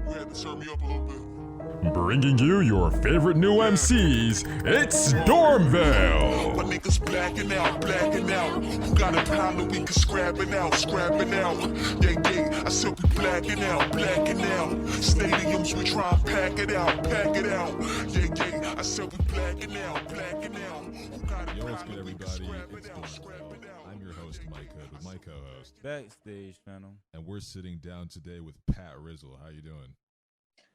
You had to turn me up a little bit. Bringing you your favorite new MCs, it's Dormville! My niggas blacking out. Who got a problem, we can scrap it out. Yeah, I said we blacking out. Stadiums, we try and pack it out. Yeah, I said we blacking out. Who got a Yo, what's problem, good, we can everybody? scrap It's it out. Dormville. I'm your host, Mike Hood, with my co-host. Backstage panel. And we're sitting down today with Pat Rzl. How you doing?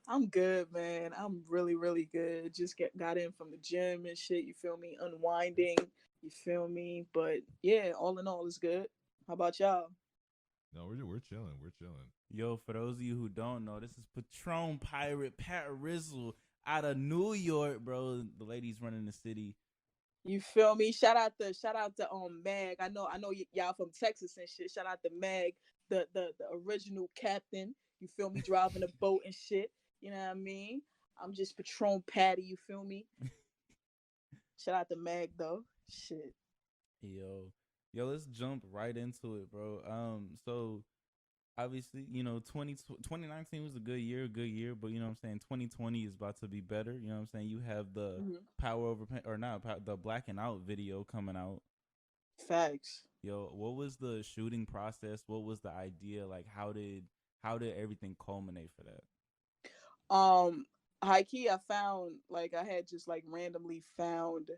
I'm good, man. I'm really, really good. Just got in from the gym and shit. You feel me? Unwinding. You feel me? But yeah, all in all, it's good. How about y'all? No, we're chilling. We're chilling. Yo, for those of you who don't know, this is Patron Pirate Pat Rzl out of New York, bro. The ladies running the city. You feel me? Shout out to Mag. I know y'all from Texas and shit. Shout out to Mag, the original captain. You feel me? Driving a boat and shit. You know what I mean? I'm just Patron Patty. You feel me? Shout out to Mag though. Shit. Yo, let's jump right into it, bro. So obviously, 2019 was a good year, but you know what I'm saying, 2020 is about to be better. You know what I'm saying? You have the Power Over or not the Blacking Out video coming out. Facts. Yo, what was the shooting process? What was the idea? Like, how did everything culminate for that? Heike, I found I had just randomly found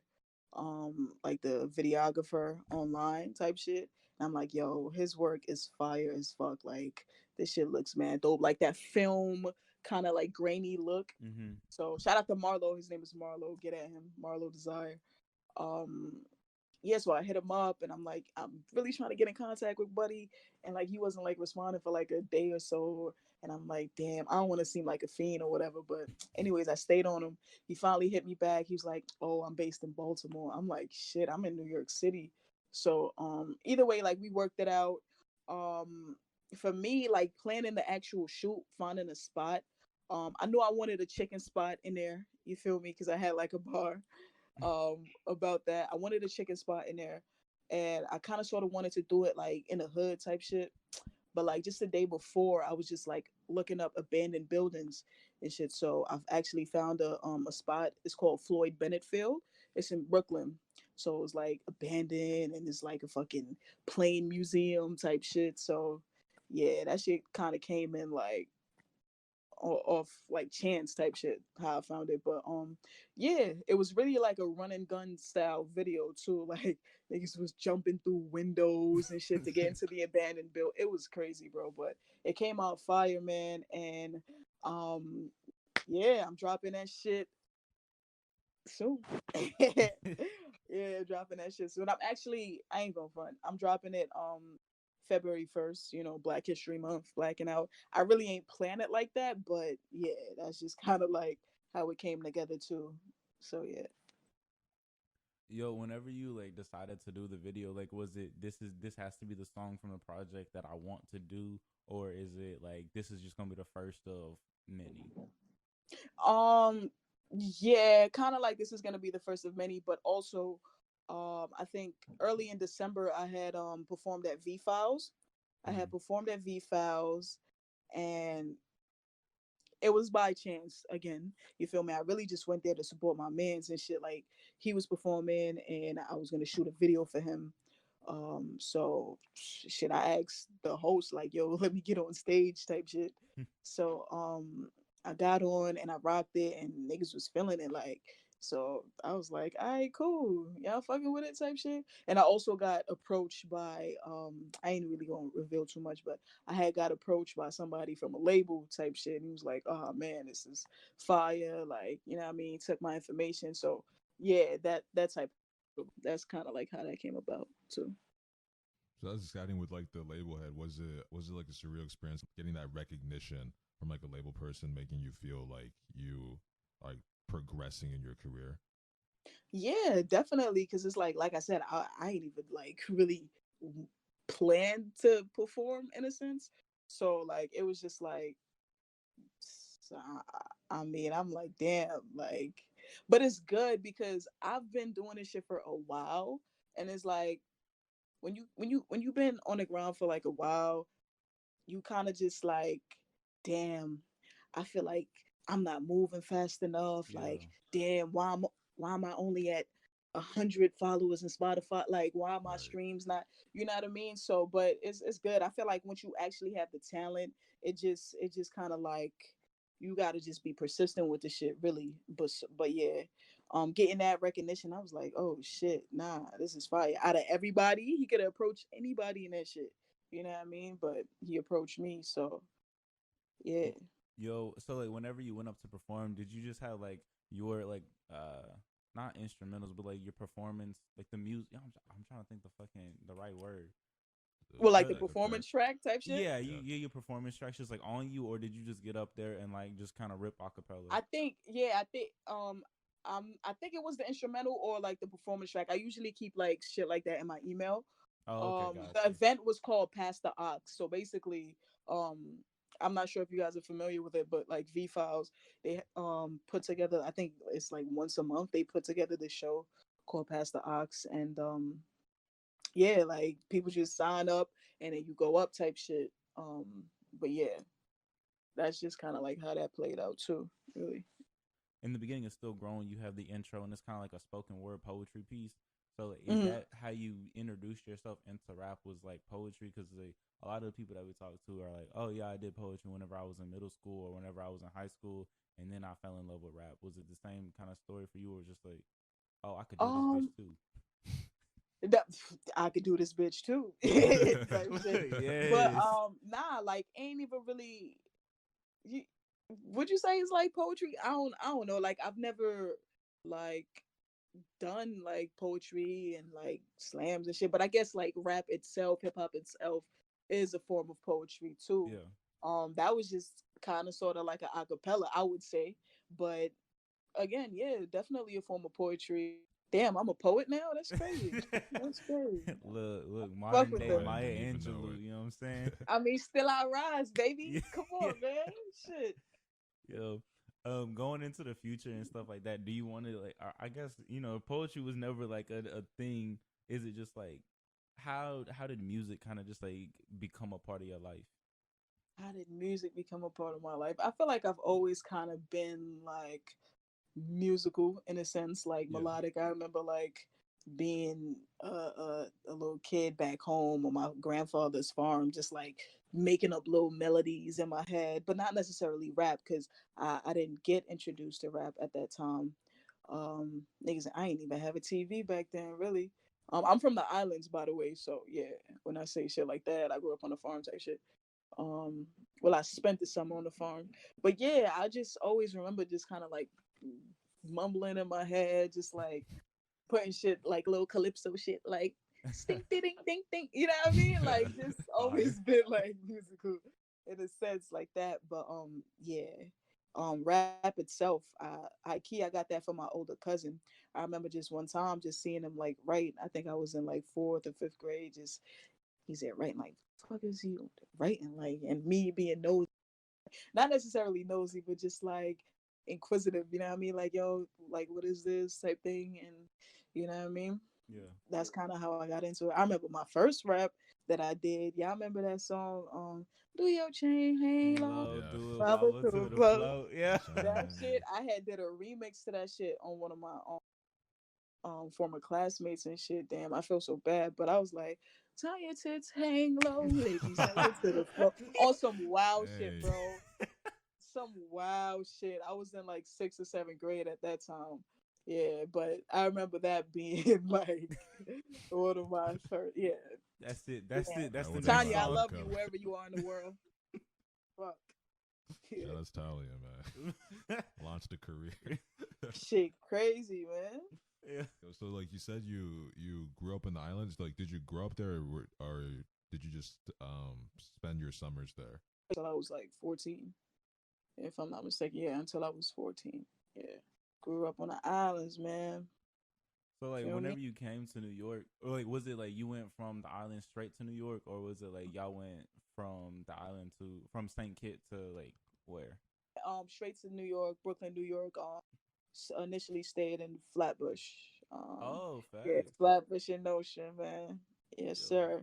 like the videographer online type shit. And I'm like, yo, his work is fire as fuck. Like this shit looks mad dope. Like that film kind of like grainy look. Mm-hmm. So shout out to Marlo. His name is Marlo. Get at him. Marlo Desire. Yeah, so I hit him up and I'm like, I'm really trying to get in contact with Buddy. And like he wasn't like responding for like a day or so. And I'm like, damn, I don't want to seem like a fiend or whatever. But anyways, I stayed on him. He finally hit me back. He was like, oh, I'm based in Baltimore. I'm like, shit, I'm in New York City. So either way, like we worked it out. For me, like planning the actual shoot, finding a spot. I knew I wanted a chicken spot in there. You feel me? Because I had like a bar about that. I wanted a chicken spot in there. And I kind of sort of wanted to do it like in a hood type shit. But like just the day before, I was just like looking up abandoned buildings and shit. So I've actually found a spot. It's called Floyd Bennett Field. It's in Brooklyn. So it's like abandoned and it's like a fucking plane museum type shit. So yeah, that shit kind of came in like off like chance type shit how I found it. But yeah, it was really like a run and gun style video too. Like niggas was jumping through windows and shit to get into the abandoned build. It was crazy, bro. But it came out fire, man. And yeah, I'm dropping that shit soon. Yeah, dropping that shit soon. I ain't gonna front. I'm dropping it February 1st, Black History Month, blacking out. I really ain't plan it like that, but yeah, that's just kind of like how it came together too. So yeah. Yo, whenever you like decided to do the video, like was it this has to be the song from the project that I want to do, or is it like this is just gonna be the first of many? Yeah, kind of like this is gonna be the first of many, but also I think early in December I had performed at V Files. I had performed at V Files and it was by chance again. You feel me? I really just went there to support my mans and shit. Like he was performing and I was gonna shoot a video for him. So shit, I asked the host like, yo, let me get on stage type shit. So I got on and I rocked it and niggas was feeling it like. So I was like, all right, cool. Y'all fucking with it type shit. And I also got approached by I ain't really gonna reveal too much, but I had got approached by somebody from a label type shit. And he was like, oh man, this is fire. Like, you know what I mean? Took my information. So yeah, that type that's kind of like how that came about too. So that's exciting with like the label head. Was it like a surreal experience getting that recognition from like a label person, making you feel like you are like progressing in your career? Yeah, definitely. Because it's like I said, I ain't even like really planned to perform in a sense. So like it was just like, so I mean, I'm like, damn, like, but it's good because I've been doing this shit for a while, and it's like when you've been on the ground for like a while, you kind of just like, damn, I feel like I'm not moving fast enough. Yeah. Like, damn, why am I only at 100 followers in Spotify? Like, why are my Right. streams not? You know what I mean? So, but it's good. I feel like once you actually have the talent, it just kind of like you got to just be persistent with the shit, really. But yeah, getting that recognition, I was like, oh shit, nah, this is fire. Out of everybody, he could approach anybody in that shit. You know what I mean? But he approached me, so yeah. Yo, so like whenever you went up to perform, did you just have like your like not instrumentals, but like your performance, like the music? I'm trying to think the right word. Well, like the Like a track. performance track type shit. Yeah, Yeah. your performance tracks just like on you, or did you just get up there and like just kind of rip acapella? I think, yeah, I think it was the instrumental or like the performance track. I usually keep like shit like that in my email. Oh, okay, got The you. event was called Pass the Ox. So basically, um, I'm not sure if you guys are familiar with it, but like V Files, they put together. I think it's like once a month they put together this show called Pass the Ox, and yeah, like people just sign up and then you go up type shit. But yeah, that's just kind of like how that played out too, really. In the beginning, it's still growing. You have the intro, and it's kind of like a spoken word poetry piece. So, like, is Hmm. that how you introduced yourself into rap? Was like poetry? Because like, a lot of the people that we talk to are like, "Oh yeah, I did poetry whenever I was in middle school or whenever I was in high school, and then I fell in love with rap." Was it the same kind of story for you, or just like, "Oh, I could do this bitch Um, too"? that, I could do this bitch too, type shit. But Yes. nah, like ain't even really. You, would you say it's like poetry? I don't know. Like I've never like done like poetry and like slams and shit. But I guess like rap itself, hip hop itself, is a form of poetry too. Yeah. That was just kind of sort of like an acapella, I would say. But again, yeah, definitely a form of poetry. Damn, I'm a poet now. That's crazy. That's crazy. Look, Fuck modern with day I them. didn't Maya even know Angelou. it. You know what I'm saying? I mean, still I rise, baby. Yeah. Come Yeah. on, man. Shit. Yo, going into the future and stuff like that, do you want to like? I guess poetry was never like a thing. Is it just like how did music kind of just like become a part of your life? How did music become a part of my life? I feel like I've always kind of been like musical in a sense, like Yeah, melodic. I remember like being a little kid back home on my grandfather's farm, just like making up little melodies in my head, but not necessarily rap because I didn't get introduced to rap at that time. Niggas, I ain't even have a TV back then, really. I'm from the islands, by the way, so yeah. When I say shit like that, I grew up on a farm type shit. Um, well, I spent the summer on the farm, but yeah, I just always remember just kind of like mumbling in my head, just like putting shit like little calypso shit, like stink ding ding ding. You know what I mean? Like just fire. always been like musical in a sense like that. But yeah. Rap itself, I got that from my older cousin. I remember just one time just seeing him like write. I think I was in like fourth or fifth grade. Just he said writing like, fuck is he writing like, and me being nosy, not necessarily nosy, but just like inquisitive. You know what I mean? Like yo, like what is this type thing, and you know what I mean? Yeah. That's kind of how I got into it. I remember my first rap that I did. Y'all remember that song? Do your chain hang Hang low? low, Yeah. do it, Follow follow to to the the flow. flow. Yeah. That shit, I had did a remix to that shit on one of my former classmates and shit. Damn, I feel so bad, but I was like, "Tie your tits, hang low, ladies, and look to the floor." On some wild shit, Hey. bro. Some wild shit. I was in like sixth or seventh grade at that time. Yeah, but I remember that being like one of my first. Yeah, That's it. That's yeah. it. That's I the would have next Tanya, got I on the song. love you cover. wherever you are in the world. Fuck. Yeah. Shout out to Talia, man. Launched a career. Shit, crazy man. Yeah. So, like you said, you grew up in the islands. Like, did you grow up there, or did you just spend your summers there? Until I was like 14, if I'm not mistaken. Yeah, until I was 14. Yeah, grew up on the islands, man. So like Feel me? whenever you came to New York, or like was it like you went from the island straight to New York, or was it like y'all went from the island to from St. Kitts to like where? Straight to New York, Brooklyn, New York. Initially stayed in Flatbush. Oh, Yeah, facts. Flatbush in Ocean, man. Yes, Yo, sir.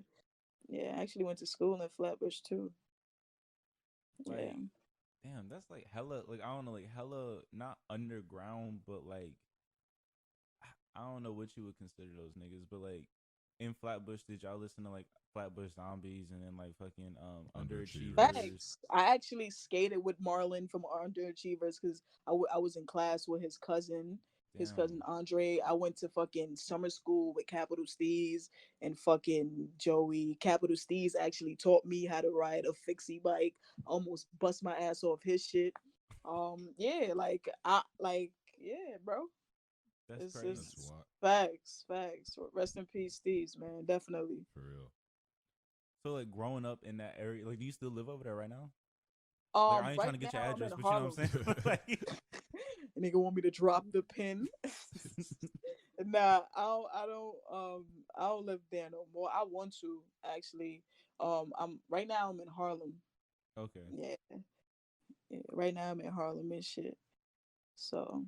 Yeah, I actually went to school in Flatbush too. Yeah. like damn, that's like hella, like I don't know, like hella not underground, but like I don't know what you would consider those niggas, but like in Flatbush, did y'all listen to like Flatbush Zombies and then like fucking Underachievers. Underachievers? Facts. I actually skated with Marlon from Underachievers because I was in class with his cousin Damn, Andre. I went to fucking summer school with Capital Steez and fucking Joey. Capital Steez actually taught me how to ride a fixie bike. Almost bust my ass off his shit. Yeah, yeah, bro. that's It's crazy. That's it's what facts. Rest in peace, Steez, man. Definitely. for real. So like growing up in that area, like do you still live over there right now? Like I ain't trying Right to get your now I'm address, in but you know what Harlem. I'm saying? like, Nigga want me to drop the pin. Nah, I don't live there no more. I want to actually. I'm right now. I'm in Harlem. okay. Yeah, yeah. Right now I'm in Harlem and shit. So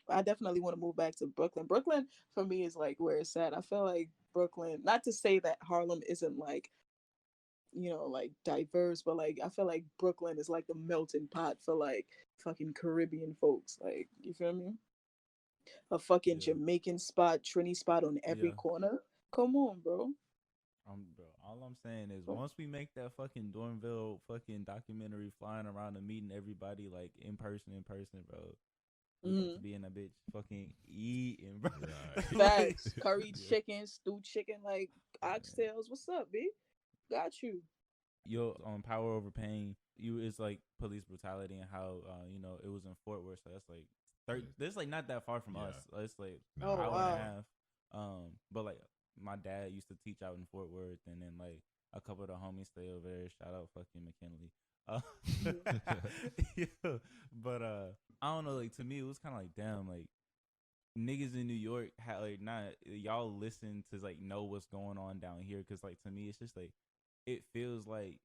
I definitely want to move back to Brooklyn. Brooklyn for me is like where it's at. I feel like Brooklyn. Not to say that Harlem isn't like like diverse, but like I feel like Brooklyn is like the melting pot for like fucking Caribbean folks. Like you feel me? A fucking Yeah. Jamaican spot, Trini spot on every Yeah. corner. Come on, bro. Bro, all I'm saying is once we make that fucking Dormville fucking documentary flying around and meeting everybody like in person, bro. We about to Mm. be in that bitch fucking eating, bro. Right. Like, Facts. Curry yeah, chicken, stewed chicken, like man. oxtails. What's up, B? Got you. Yo, on Power Over Pain, you it's like police brutality and how it was in Fort Worth, so that's like this like not that far from us. Yeah. It's like Oh Nah, hour and a wow. half. But like my dad used to teach out in Fort Worth, and then like a couple of the homies stay over there. Shout out fucking McKinley. Yeah, but I don't know. Like to me, it was kind of like damn, like niggas in New York had like not y'all listen to like know what's going on down here because like to me it's just like it feels like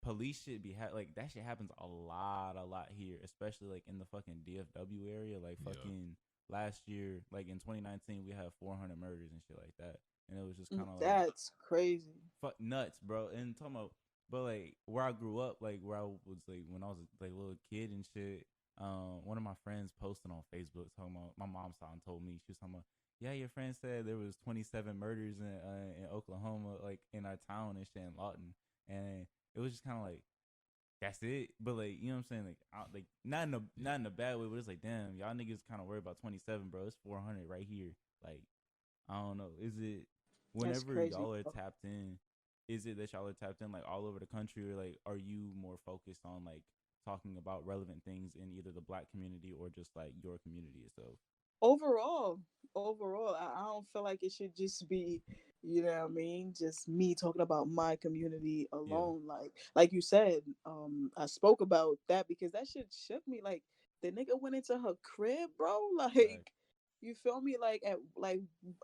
police should be like that shit happens a lot here, especially like in the fucking DFW area. Like Yeah. fucking last year, like in 2019, we had 400 murders and shit like that, and it was just kind of like That's crazy. fuck nuts, bro. And talking about, but like where I grew up, like where I was like when I was like a little kid and shit. One of my friends posted on Facebook talking about my mom saw and told me she was talking about, yeah, your friend said there was 27 murders in Oklahoma, like in our town and shit in Lawton, and it was just kind of like that's it. But like you know what I'm saying, like not in a bad way, but it's like damn, y'all niggas kind of worried about 27, bro. It's 400 right here. Like I don't know. Is it That's whenever crazy. y'all are tapped in? Is it that y'all are tapped in like all over the country, or like are you more focused on like talking about relevant things in either the black community or just like your community itself? Overall, overall, I don't feel like it should just be, you know what I mean, just me talking about my community Yeah, alone. Like you said, I spoke about that because that shit shook me. Like the nigga went into her crib, bro. right. Like you feel me?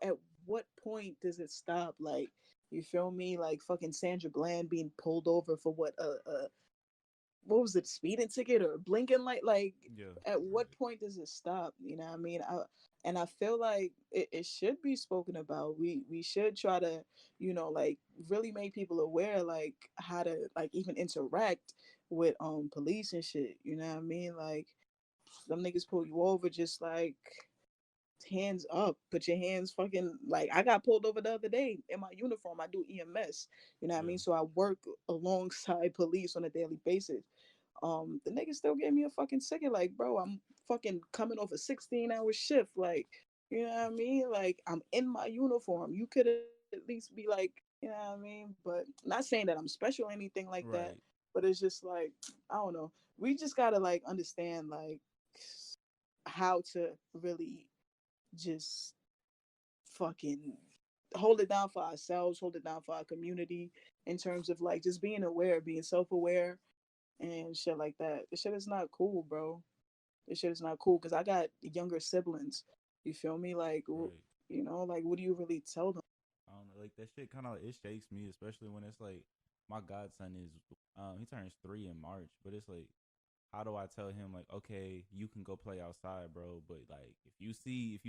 At what point does it stop? Like you feel me? Like fucking Sandra Bland being pulled over for what was it, speeding ticket or blinking light? Like Yeah, at what Right. point does it stop? You know what I mean? And I feel like it should be spoken about. We should try to, like really make people aware like how to like even interact with police and shit. You know what I mean? Like them niggas pull you over just like hands up, put your hands fucking like I got pulled over the other day in my uniform. I do EMS, you know what I yeah, mean? So I work alongside police on a daily basis. The nigga still gave me a fucking ticket. Like, bro, I'm fucking coming off a 16-hour shift. Like, you know what I mean? Like, I'm in my uniform. You could at least be like, you know what I mean? But not saying that I'm special or anything like that. right. But it's just like, I don't know. We just gotta like understand like how to really just fucking hold it down for ourselves, hold it down for our community in terms of like just being aware, being self-aware and shit like that. This shit is not cool, bro. This shit is not cool because I got younger siblings. You feel me? Like, Right. like what do you really tell them? I don't know. Like that shit kind of it shakes me, especially when it's like my godson is he turns 3 in March, but it's like how do I tell him like okay you can go play outside, bro, but like if you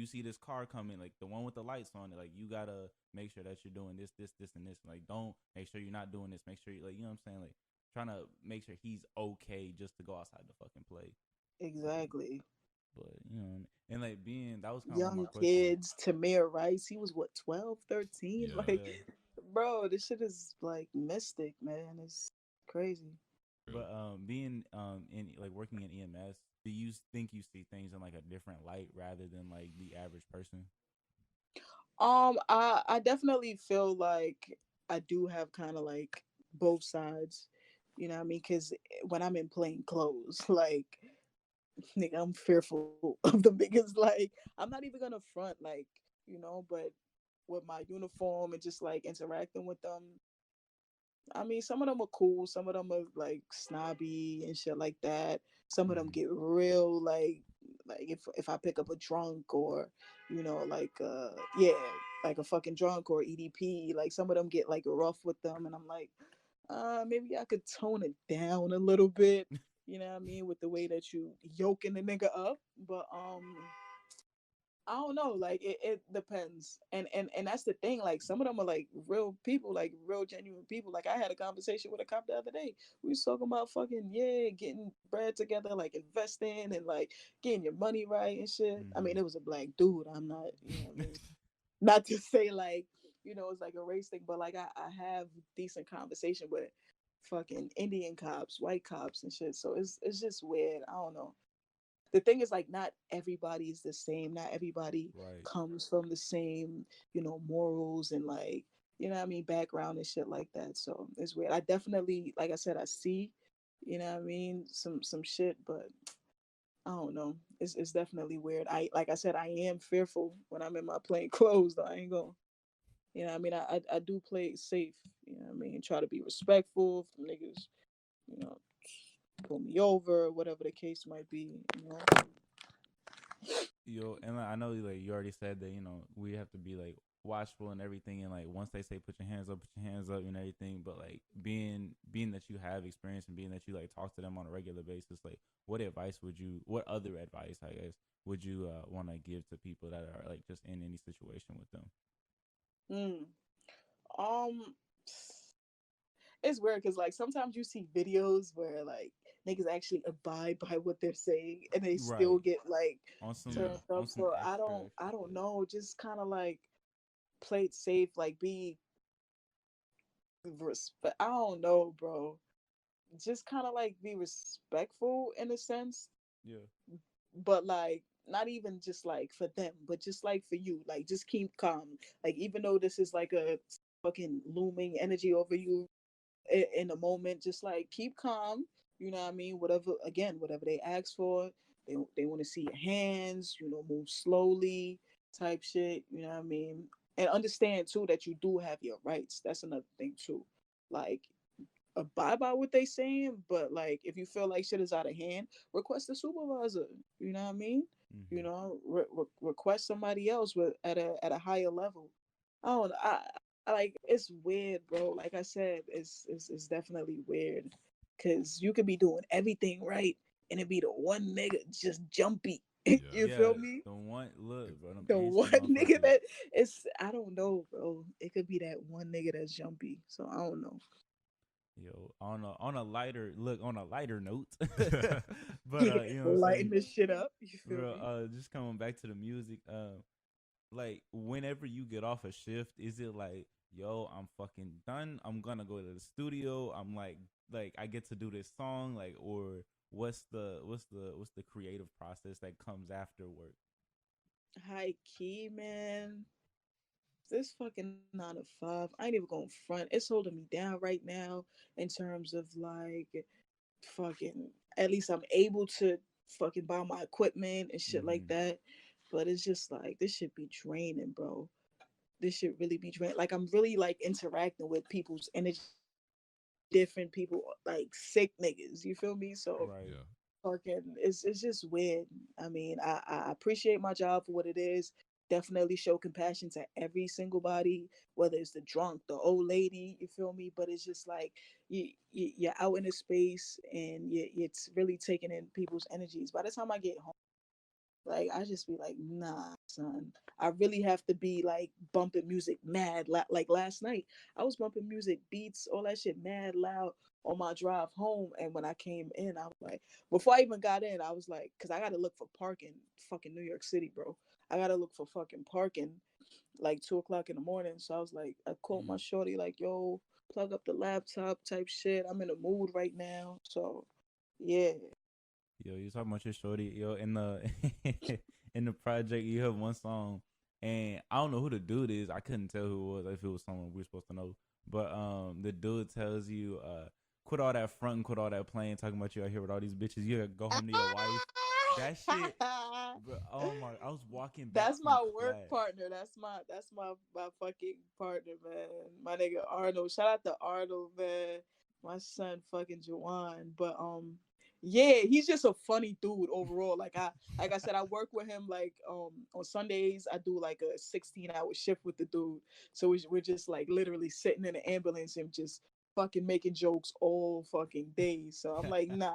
see this car coming, like the one with the lights on it, like you gotta make sure that you're doing this and this, like don't make sure you're not doing this, make sure you like you know what I'm saying, like trying to make sure he's okay just to go outside to fucking play. Exactly. But and like being that was kind of one of my Young questions. kids, Tamir Rice, he was what, 12, 13? Yeah. Like, Yeah. bro, this shit is like mystic, man. It's crazy. True. But being in like working in EMS, do you think you see things in like a different light rather than like the average person? I definitely feel like I do have kind of like both sides. You know what I mean? Because when I'm in plain clothes, like, nigga, I'm fearful of the niggas. Like, I'm not even gonna front, like, but with my uniform and just like interacting with them, I mean, some of them are cool. Some of them are like snobby and shit like that. Some of them Mm-hmm. get real like if I pick up a drunk or like yeah, like a fucking drunk or EDP. Like some of them get like rough with them, and I'm like, maybe I could tone it down a little bit. You know what I mean, with the way that you yoking the nigga up, but I don't know. Like it depends, and that's the thing. Like some of them are like real people, like real genuine people. Like I had a conversation with a cop the other day. We was talking about fucking getting bread together, like investing and like getting your money right and shit. I Mm-hmm. mean, it was a black dude. I'm not, what I mean, not to say like it's like a race thing, but like I have decent conversation with fucking Indian cops, white cops and shit. So it's just weird. I don't know. The thing is like not everybody is the same. Not everybody Right. comes from the same morals and like what I mean, background and shit like that. So it's weird. I definitely, like I said, I see what I mean, some shit, but I don't know. It's definitely weird. I Like I said, I am fearful when I'm in my plain clothes though. I ain't going. I mean, I do play it safe. I mean, try to be respectful if niggas you know pull me over, whatever the case might be. And like, I know like you already said that we have to be like watchful and everything, and like once they say put your hands up and everything. But like being that you have experience and being that you like talk to them on a regular basis, like what other advice I guess would you want to give to people that are like just in any situation with them? Mm. Um, it's weird because like sometimes you see videos where like niggas actually abide by what they're saying and they still Right. get like On some turned Yeah. up. on some So extra I don't shit. know. Just kind of like play it safe. Like be respect. I don't know, bro. Just kind of like be respectful in a sense, Yeah. but like not even just like for them, but just like for you. Like just keep calm. Like even though this is like a fucking looming energy over you in a moment, just like keep calm. You know what I mean? Whatever they ask for, they want to see your hands. Move slowly, type shit. You know what I mean? And understand too that you do have your rights. That's another thing too. Like abide by what they saying, but like if you feel like shit is out of hand, request a supervisor. You know what I mean? Mm-hmm. Request somebody else with at a higher level. I don't. I like it's weird, bro. Like I said, it's definitely weird because you could be doing everything right and it be the one nigga just jumpy. Yeah. You feel Yeah, me? the one look, bro, them The one angsty nigga motherfuckers. that is I don't know, bro. It could be that one nigga that's jumpy. So I don't know. Yo, on a lighter note, but you know what I'm Lighten saying, this shit up. You feel bro. me? Just coming back to the music. Like whenever you get off a shift, is it like, yo, I'm fucking done. I'm gonna go to the studio. I'm like I get to do this song, like, or what's the creative process that comes after work? High key, man. This fucking 9 to 5. I ain't even going front. It's holding me down right now in terms of like fucking. At least I'm able to fucking buy my equipment and shit like Mm-hmm. that. But it's just like this should be draining, bro. This should really be draining. Like I'm really like interacting with people's energy, different people, like sick niggas. You feel me? So Right. Yeah. fucking it's just weird. I mean, I appreciate my job for what it is. Definitely show compassion to every single body, whether it's the drunk, the old lady, you feel me? But it's just like you're out in a space and it's really taking in people's energies. By the time I get home, Like I just be like, nah, son. I really have to be like bumping music mad. Like last night, I was bumping music, beats, all that shit mad loud on my drive home. And when I came in, I was like, before I even got in, I was like, because I got to look for parking, fucking New York City, bro. I got to look for fucking parking like 2 o'clock in the morning. So I was like, I called my shorty, like, yo, plug up the laptop type shit. I'm in a mood right now. So yeah. Yo, you talking about your shorty? Yo, in the in the project, you have one song, and I don't know who the dude is. I couldn't tell who it was. If it was someone we were supposed to know, but the dude tells you, quit all that fronting, quit all that playing, talking about you out here with all these bitches. You gotta go home to your wife. That shit, bro. Oh my! I was walking back That's from my work class. partner. That's my fucking partner, man. My nigga Arnold. Shout out to Arnold, man. My son fucking Juwan. But yeah, he's just a funny dude overall. Like I said, I work with him like on Sundays. I do like a 16-hour shift with the dude. So we're just like literally sitting in the ambulance and just fucking making jokes all fucking day. So I'm like, nah.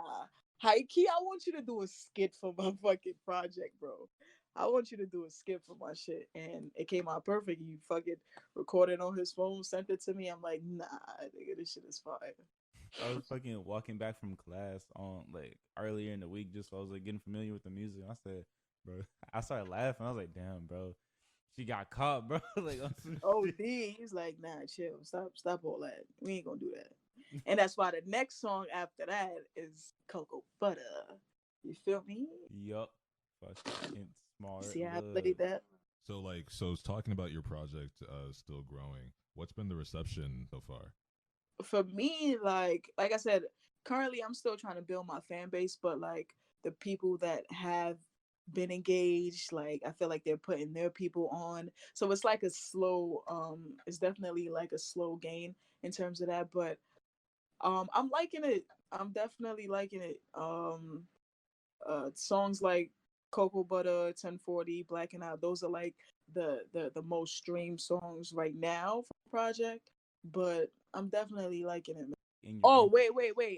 Heike, I want you to do a skit for my fucking project, bro. I want you to do a skit for my shit. And it came out perfect. He fucking recorded on his phone, sent it to me. I'm like, nah, nigga, this shit is fire. I was fucking walking back from class on like earlier in the week, just so I was like getting familiar with the music. I said, bro, I started laughing. I was like, damn, bro, she got caught, bro. Like, on some Oh, shit. D, he's like, nah, chill, stop all that. We ain't gonna do that. And that's why the next song after that is Cocoa Butter. You feel me? Yup, fucking smart. See how I Look, played that? So it's talking about your project still growing. What's been the reception so far? For me, like I said, currently I'm still trying to build my fan base, but like the people that have been engaged, like I feel like they're putting their people on. So it's like a slow, it's definitely like a slow gain in terms of that. But I'm liking it. I'm definitely liking it. Songs like Cocoa Butter, 1040, Black and Out, those are like the most streamed songs right now for the project. But I'm definitely liking it. in your Oh, infant. wait.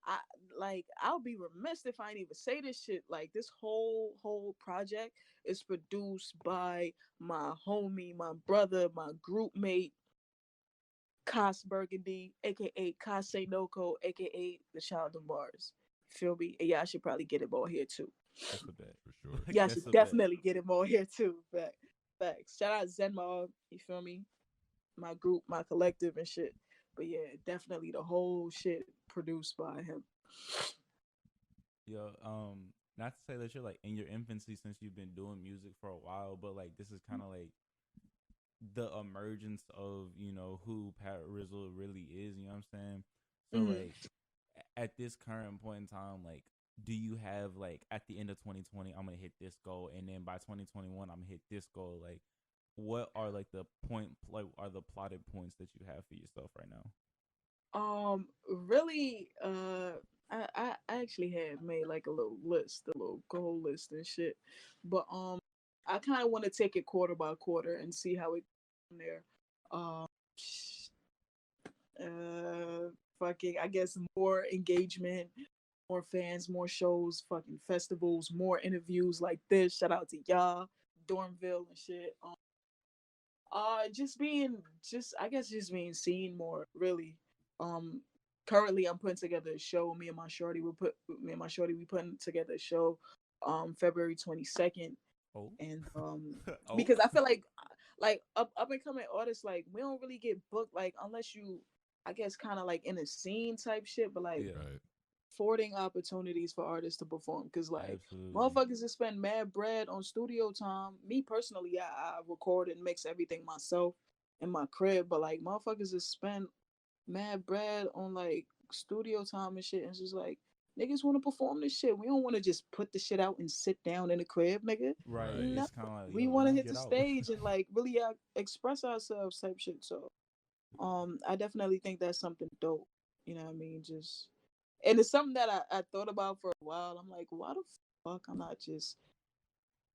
I like I'll be remiss if I didn't even say this shit. Like this whole project is produced by my homie, my brother, my group mate, Cas Burgundy, aka Kase Noko, aka the Child of Mars. Feel me? And y'all should probably get him on here too. That's a bet. For sure. Like, Y'all that's should a bet. definitely get him on here too. Facts. Shout out Zenma, you feel me? My group, my collective and shit. But yeah, definitely the whole shit produced by him. Yo, not to say that you're like in your infancy since you've been doing music for a while, but like this is kind of like the emergence of who Pat Rizzo really is. You know what I'm saying? So Mm-hmm. like at this current point in time, like, do you have like at the end of 2020, I'm gonna hit this goal, and then by 2021, I'm gonna hit this goal? Like, what are like the point, like, are the plotted points that you have for yourself right now? Really, I actually had made like a little list, a little goal list and shit. But I kind of want to take it quarter by quarter and see how it from there. Um, fucking, I guess more engagement, more fans, more shows, fucking festivals, more interviews like this. Shout out to y'all, Dormville and shit. Just I guess just being seen more really. Um, Currently I'm putting together a show. Me and my shorty we putting together a show, February 22nd, Oh, and oh, because I feel like up and coming artists like we don't really get booked like unless you I guess kind of like in a scene type shit, but like yeah, Right. affording opportunities for artists to perform because like absolutely. motherfuckers that spend mad bread on studio time. Me personally, I record and mix everything myself in my crib, but like motherfuckers that spend mad bread on like studio time and shit, and it's just like niggas want to perform this shit. We don't want to just put the shit out and sit down in the crib, nigga. Right. Right. No, It's kind of like, we yo, want let to me hit get the out. stage and like really express ourselves type shit. So I definitely think that's something dope. You know what I mean? Just and it's something that I thought about for a while. I'm like, why the fuck I'm not just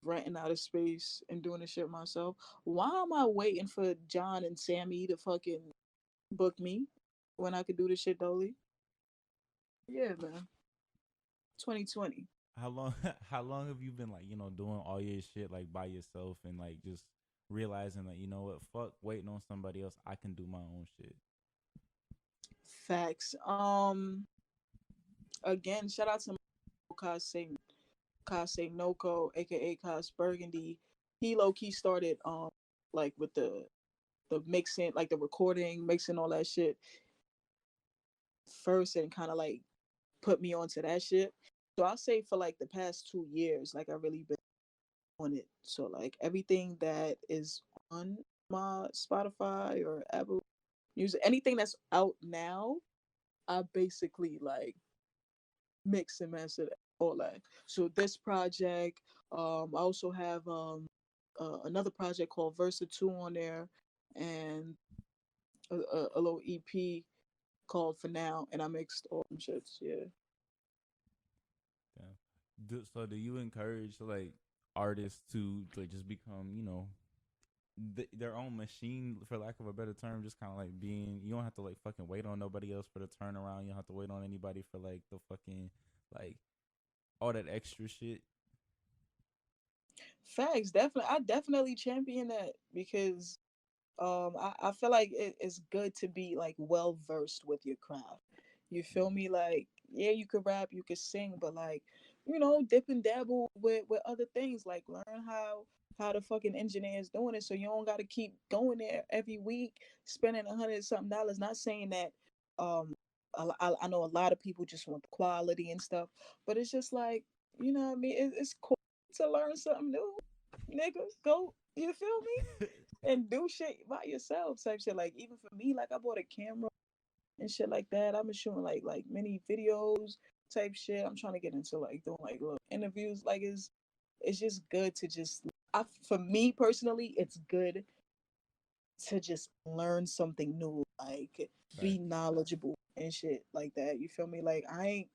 renting out of space and doing this shit myself? Why am I waiting for John and Sammy to fucking book me when I could do this shit dolly? Yeah, man. 2020. how long how long have you been like, doing all your shit like by yourself and like just realizing that, what, fuck waiting on somebody else, I can do my own shit. Facts. Again, shout out to Kase Noko, aka Kaz Burgundy. He low key started like with the mixing, like the recording, mixing all that shit first, and kind of like put me onto that shit. So I'll say for like the past 2 years, like I really been on it. So like everything that is on my Spotify or Apple Music, anything that's out now, I basically like mix and master all that. So this project, I also have another project called Versa 2 on there, and a little EP called For Now, and I mixed all them shits. Yeah. Yeah. So do you encourage like artists to like just become, their own machine, for lack of a better term, just kind of like being, you don't have to like fucking wait on nobody else for the turnaround. You don't have to wait on anybody for like the fucking like all that extra shit. Facts, definitely. I definitely champion that because I feel like it's good to be like well versed with your craft. You feel me? Like, yeah, you could rap, you could sing, but like, dip and dabble with other things. Like, learn how the fucking engineer is doing it, so you don't got to keep going there every week spending $100 something. Not saying that I know a lot of people just want the quality and stuff, but it's just like, what I mean. It's cool to learn something new, nigga. Go, you feel me? And do shit by yourself type shit. Like even for me, like I bought a camera and shit like that. I've been shooting like mini videos type shit. I'm trying to get into like doing like little interviews. Like it's just good to just for me personally, it's good to just learn something new, like Right. be knowledgeable and shit like that. You feel me? Like I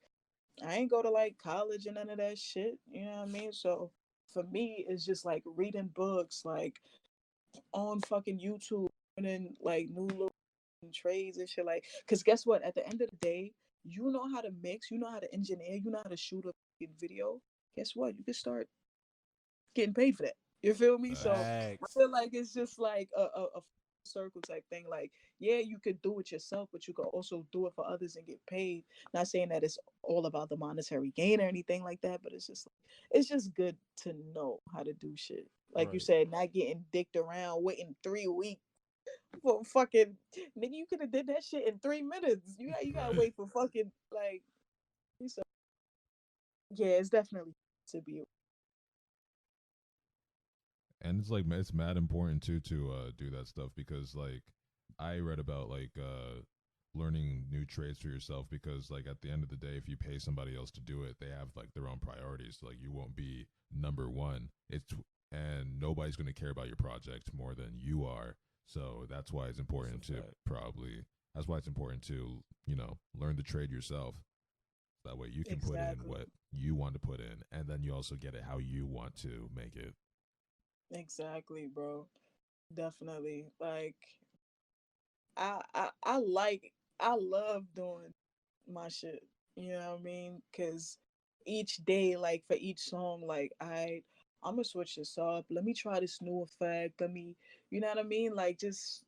ain't go to like college and none of that shit. You know what I mean? So for me, it's just like reading books, like on fucking YouTube, and then like new little trades and shit. Like, cause guess what? At the end of the day, you know how to mix, you know how to engineer, you know how to shoot a fucking video. Guess what? You can start getting paid for that. You feel me? So I Facts. feel like it's just like a circle type thing. Like, yeah, you could do it yourself, but you could also do it for others and get paid. Not saying that it's all about the monetary gain or anything like that, but it's just good to know how to do shit. Like you Right. said, not getting dicked around, waiting 3 weeks for fucking nigga. You could have did that shit in 3 minutes. You gotta Right. wait for fucking like. So yeah, it's definitely to be. And it's like it's mad important too to do that stuff because like I read about like learning new trades for yourself because like at the end of the day if you pay somebody else to do it they have like their own priorities, like you won't be number one. It's and nobody's going to care about your project more than you are, so that's why it's important That's a to fact. probably that's why it's important to learn the trade yourself. That way you can put in Exactly. what you want to put in and then you also get it how you want to make it. Exactly, bro. Definitely. Like I love doing my shit. You know what I mean? Cause each day, like for each song, like I'm gonna switch this up. Let me try this new effect. Let me, you know what I mean? Like just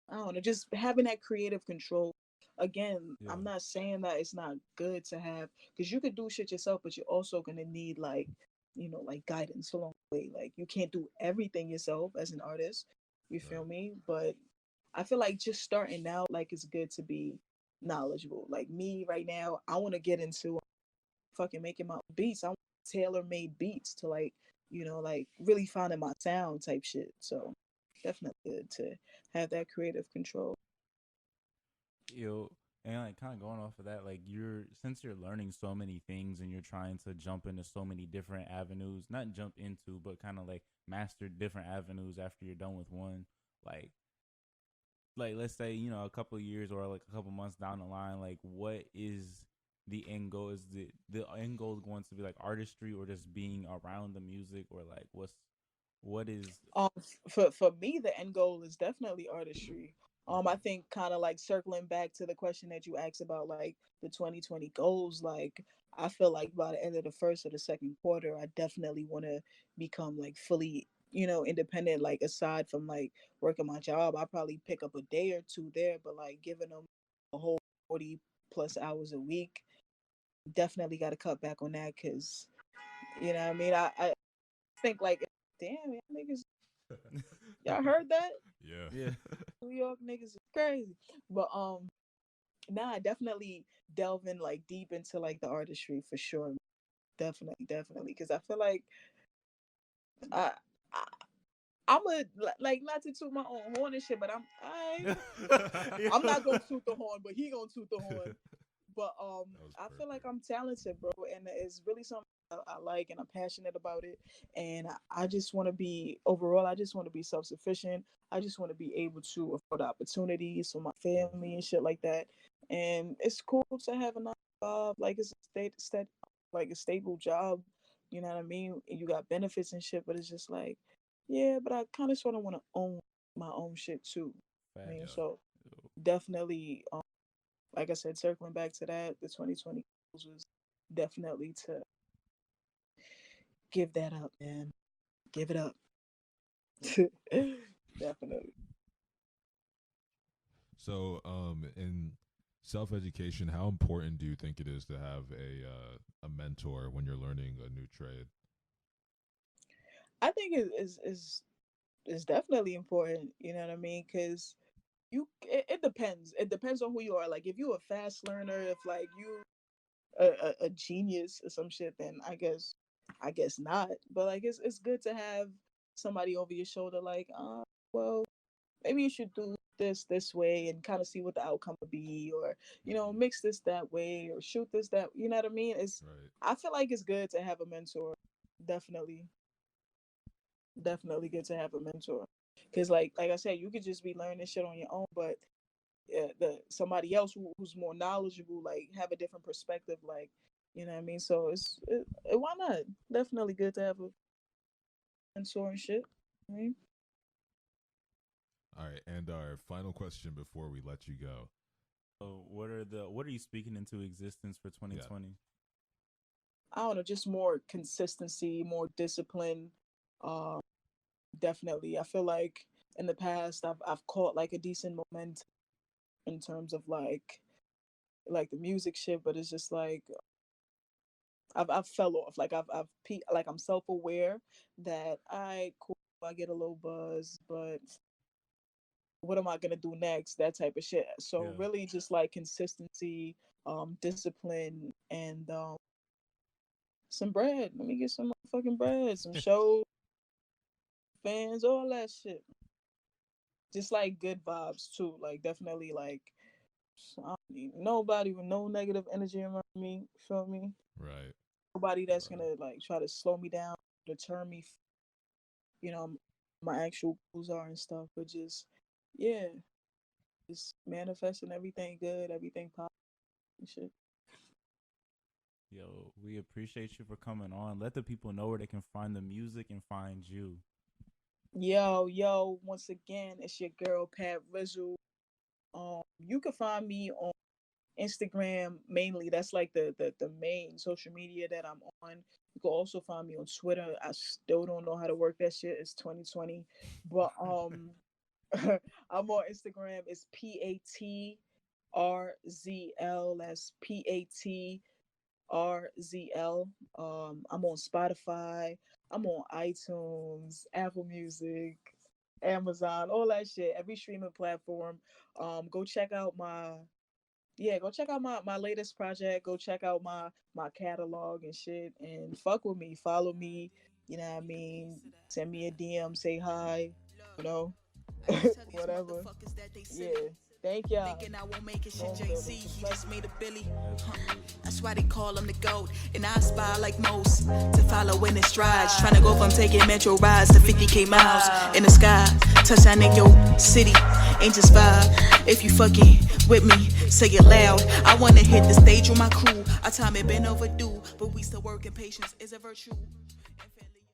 I don't know, just having that creative control. Again, Yeah. I'm not saying that it's not good to have, because you could do shit yourself, but you're also gonna need like, like guidance along the way. Like you can't do everything yourself as an artist. You feel Right. me? But I feel like just starting out, like it's good to be knowledgeable. Like me right now, I want to get into fucking making my beats. I want tailor made beats to like, like really finding my sound type shit. So definitely good to have that creative control. Yo, and like kind of going off of that, like since you're learning so many things and you're trying to jump into so many different avenues, not jump into, but kind of like master different avenues after you're done with one, like let's say, a couple of years or like a couple months down the line, like what is the end goal? Is the end goal going to be like artistry or just being around the music, or like what is For me, the end goal is definitely artistry. I think kind of like circling back to the question that you asked about like the 2020 goals, like I feel like by the end of the first or the second quarter, I definitely want to become like fully, independent. Like aside from like working my job, I probably pick up a day or two there, but like giving them a whole 40 plus hours a week, definitely got to cut back on that because, what I mean? I think like, damn, y'all niggas, y'all heard that? Yeah. Yeah. New York niggas is crazy. But nah, I definitely delve in like deep into like the artistry for sure. Definitely, because I feel like I, I I'm a like not to toot my own horn and shit, but I'm not gonna toot the horn, but he gonna toot the horn. But I feel like I'm talented, bro, and it's really something I like, and I'm passionate about it. And I just want to be overall. I just want to be self sufficient. I just want to be able to afford opportunities for my family and shit like that. And it's cool to have a 9 to 5, like it's a like a stable job. You know what I mean? And you got benefits and shit, but it's just like, yeah, but I kind of sort of want to own my own shit too. I mean, so definitely, like I said, circling back to that, the 2020 goals was definitely to give that up, man. Give it up. Definitely. So, in self-education, how important do you think it is to have a mentor when you're learning a new trade? I think it is definitely important. You know what I mean? Because it depends. It depends on who you are. Like if you're a fast learner, if like you a genius or some shit, then I guess not. But like it's good to have somebody over your shoulder, like, well, maybe you should do this way and kind of see what the outcome would be, or mix this that way, or shoot this that. You know what I mean? It's Right. I feel like it's good to have a mentor. Definitely, definitely good to have a mentor. Cause like I said, you could just be learning shit on your own, but the somebody else who's more knowledgeable, like have a different perspective, like you know what I mean. So why not? Definitely good to have a mentor and shit. I mean, All right, and our final question before we let you go. So what are you speaking into existence for 2020? I don't know, just more consistency, more discipline. Um, Definitely, I feel like in the past I've caught like a decent momentum in terms of like the music shit, but it's just like I've fell off. Like like I'm self aware that cool, I get a little buzz, but what am I gonna do next? That type of shit. So Yeah. really, just like consistency, discipline, and some bread. Let me get some motherfucking bread, some shows, fans, all that shit. Just like good vibes too. Like definitely like I don't need nobody with no negative energy around me. Feel me? Right. Nobody that's gonna like try to slow me down, deter me. You know, my actual goals are and stuff. But just yeah, just manifesting everything good, everything positive and shit. Yo, we appreciate you for coming on. Let the people know where they can find the music and find you. Yo, once again, it's your girl Pat Rzl. You can find me on Instagram mainly. That's like the main social media that I'm on. You can also find me on Twitter. I still don't know how to work that shit. It's 2020, but I'm on Instagram. It's PATRZL. That's PATRZL. I'm on Spotify. I'm on iTunes, Apple Music, Amazon, all that shit. Every streaming platform. Go check out my latest project. Go check out my catalog and shit, and fuck with me, follow me. You know what I mean? Send me a DM, say hi. You know, whatever. Yeah. Thank y'all. Thinking I won't make it shit, Dormville, JC, this is he just made a Billy. Absolutely. That's why they call him the GOAT. And I aspire like most to follow in his strides. Trying to go from taking metro rides to 50K miles in the sky. Touchdown in your city, ain't just vibe. If you fucking with me, say it loud. I wanna hit the stage with my crew. Our time had been overdue, but we still working. Patience is a virtue.